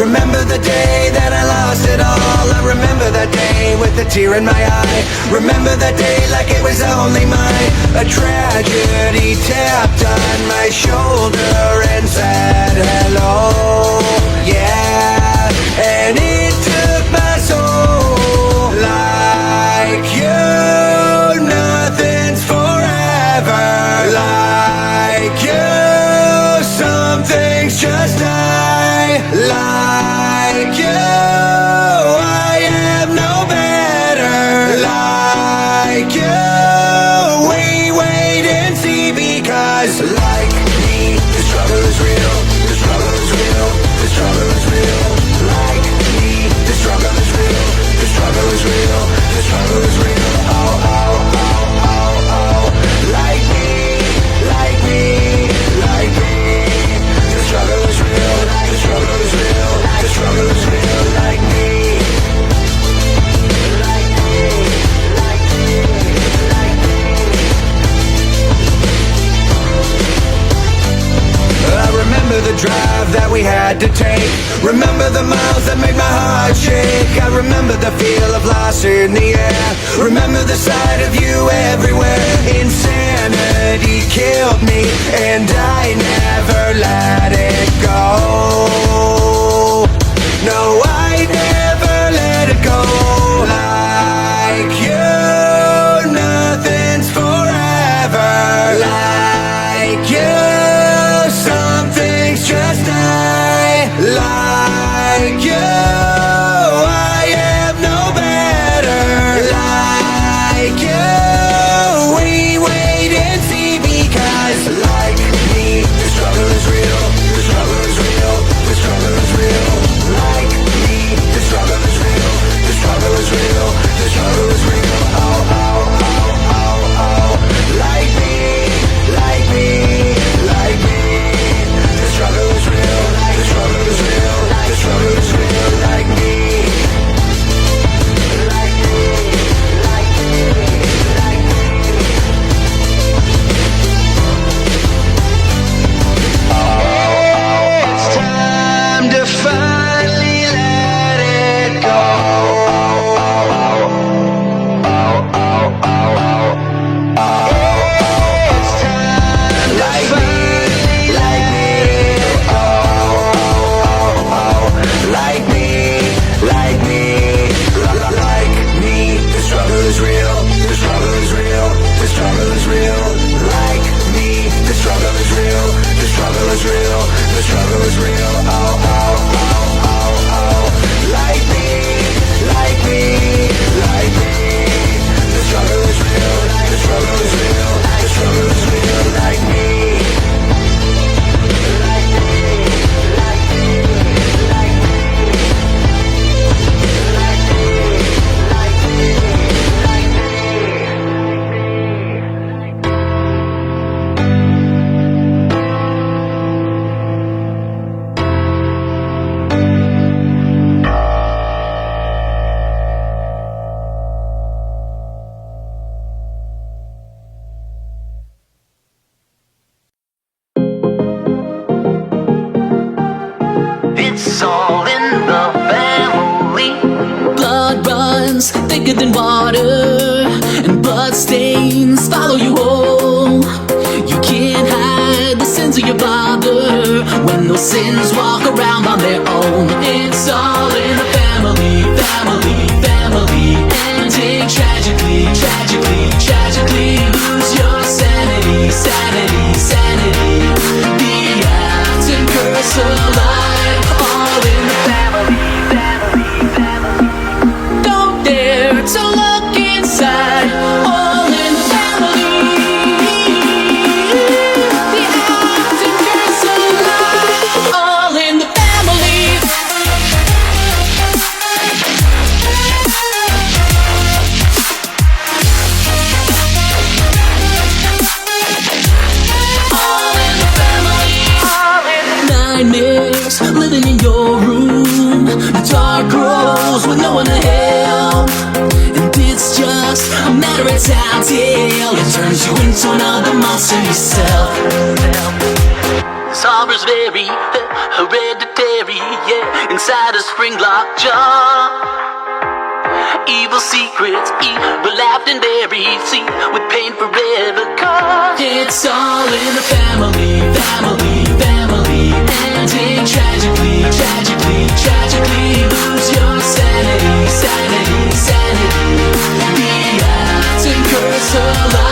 Remember the day that I lost it all. I remember that day with a tear in my eye. Remember that day like it was only mine. A tragedy tapped on my shoulder and said hello. Yeah, and it took my soul. Like you, nothing's forever. Like you, some things just die. Like you, I am no better. Like you, we wait and see, because like me, the struggle is real. The struggle is real. The struggle is real. Like me, the struggle is real. The struggle is real. The struggle is real. Oh, oh, oh, oh, oh. Like me, like me, like me. The struggle is real. The struggle is real. The struggle is real. Like me. Like me, like me, like me. I remember the drive that we had to take. Remember the miles that made my heart shake. I remember the feel of loss in the air. Remember the sight of you everywhere. Insanity killed me, and I never let it go. No, I never let it go. Like you, nothing's forever. Like you, some things just die. Like you, I am no better. Like you, we wait and see, because like me, the struggle is real. The struggle is real. The struggle is real. Like me, the struggle is real. The struggle is real. The struggle is real. Oh, oh, oh, oh, oh. Like me, like me, like me. The struggle is real. The struggle is real. The struggle is real. Like me. Like me, like me, like me. It's time to finally let it go. It's time to finally let it go. Like me, like me, like me. The struggle is real. The struggle is real. The struggle is real. Like me, the struggle is real. The struggle is real. The struggle is real. Oh, oh, oh, oh, oh. Like me, like me, like me. The struggle is real. The struggle is real. The struggle is real. Like me. Like me, like me, like me. Like me, like me, like It's all in the family. Blood runs thicker than water, and blood stains follow you home. You can't hide the sins of your father when those sins walk around on their own. It's all in the family, family, family. Ending tragically, tragically, tragically. Lose your sanity, sanity, sanity. The act and curse of life, all in the family, family, family. Don't dare to look inside, all in the family. The act and curse of life, all in the family. All in the family. Nightmares living in your room. The dark grows with no one to help, and it's just a matter of time till it turns you into another monster yourself. Sorrow's very hereditary, yeah, inside a spring locked jar. Evil secrets, evil laughed and buried, see, with pain forever caused. It's all in the family, family, family. Ending tragically, tragically, tragically. Lose your sanity, sanity, sanity. The acts and curse alive.